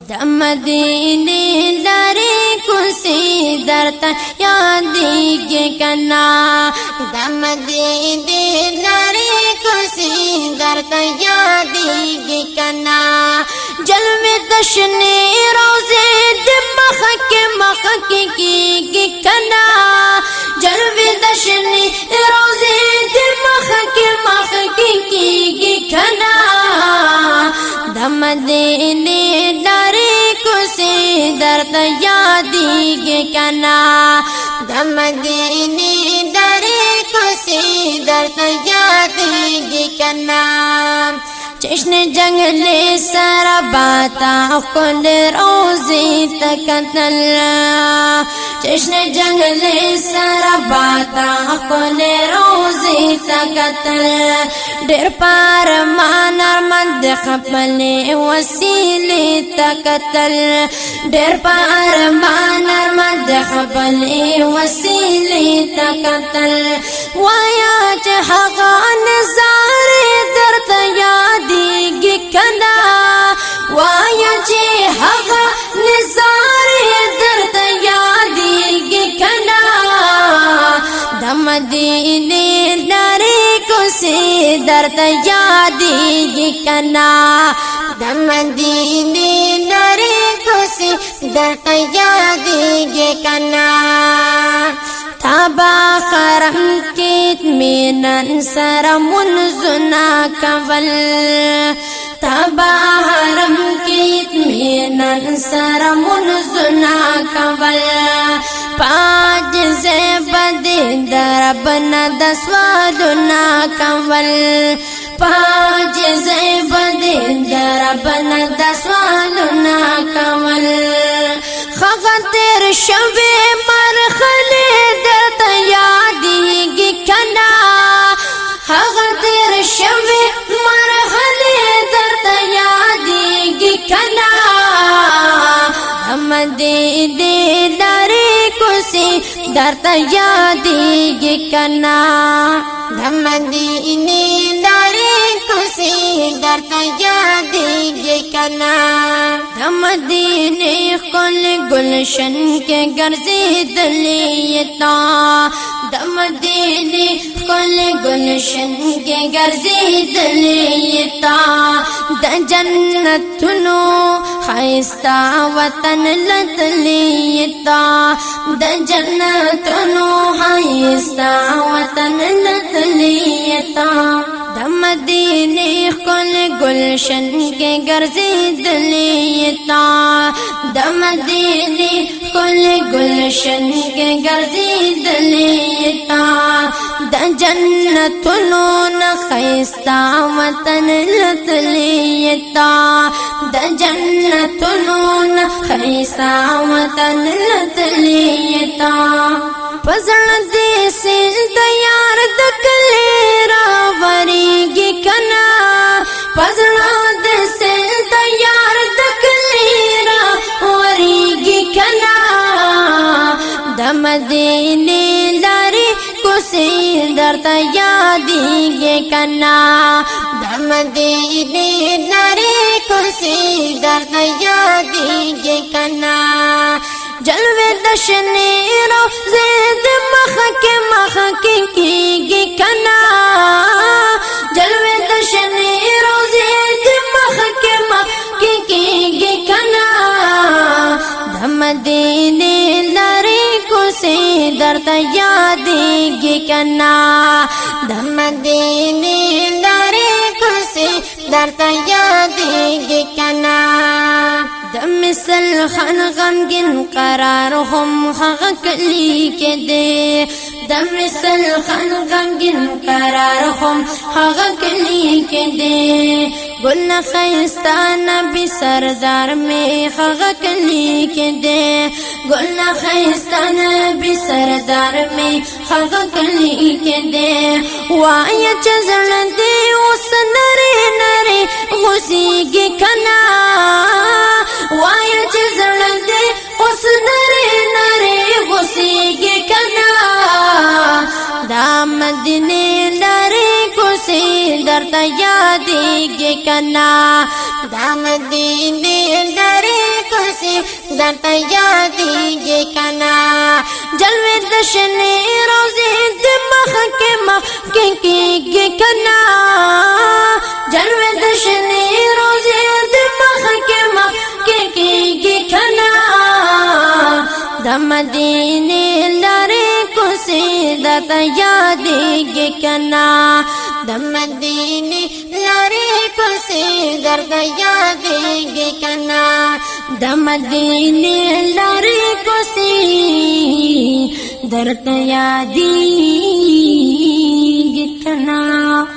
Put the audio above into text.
د مدینه لارې کوڅې درته یادېږي کنا د مدینه لارې کوڅې درته یادېږي کنا جلوې د شنې روضې د مخه کې کېږي کنا جلوې د شنې روضې د مخه کې کېږي کنا د مدینه لارې کوڅې درته یادېږي کنا د مدینه لارې کوڅې درته یادېږي کنا چشن جنگلی سر باتا کل روزی تکتل چشن جنگلی سر باتا کل روزی تکتل ډېر پار مانر مند خپلې وسیلې تکتل ډېر پار مانر مند خپلې وسیلې تکتل وایا چې هغه نظارې درته یادېږي کنا وایا چې هغه نظارې درته یادېږي کنا د مدینې لارې کوڅې درته یادېږي کنا د مدینې لارې کوڅې درته یادېږي کنا تابا خرم کیت مینن سر منزنا کول تابا حرم کیت مینن سر منزنا کول پاج زیبد دربنا دسوالنا کول پاج زیبد دربنا دسوالنا کول خغتر شوی مرخلی درته یادېږي کنا خغتر شوی مرخلی درته یادېږي کنا مدینه لارې کوڅې درته یادېږي کنا د مدینه لارې کوڅې درته یادېږي کنا د مدینه ښکلي ګلشن کې ګرځېدلې تا د مدینه ښکلي ګلشن کې ګرځېدلې تا د جنتونو ښایسته وطن لتلې تا د جنتونو ښایسته وطن لتلې تا د مدینه ښکلي ګلشن کې ګرځېدلې تا د مدینه ښکلي ګلشن کې ګرځېدلې تا د جنتونو نه ښایسته وطن لتلې تا د جنتونو نه ښایسته وطن لتلې تا پزړه دې سیل د یار د کلي راوریږي کنا پزړه دې سیل د یار د کلي راوریږي کنا د مدینه لارې کوڅې درته یادېږي کنا د مدینه لارې کوڅې درته یادېږي کنا جلوې د شنې روضې د مخه کې کېږي کنا جلوې د شنې روضې د مخه کې کېږي کنا د مدینه لارې کوڅې درته یادېږي کنا د مدینه لارې کوڅې درته یادېږي کنا د مثل خان غمگین قرار هم هغه کلی کې دی د مثل خان غمگین قرار هم هغه کلی کې دی ګل ښایسته نبی سردار می هغه کلی کې دی ګل ښایسته نبی سردار می هغه کلی کې دی وایه چې زړه دې اوس نری نری غوسیږي کنا وایه چې زړه دې اوس نری نری غوسیږي کنا دا مدینه لارې کوڅې درته یادېږي کنا دا مدینه لارې के कना जलवे दशने रोजे मख के कना द मदीने लरे को से दता यादेगे कना द मदीने लरे को से दर्द यादेगे कना द मदीने लरे को से दर्द यादेगे कना।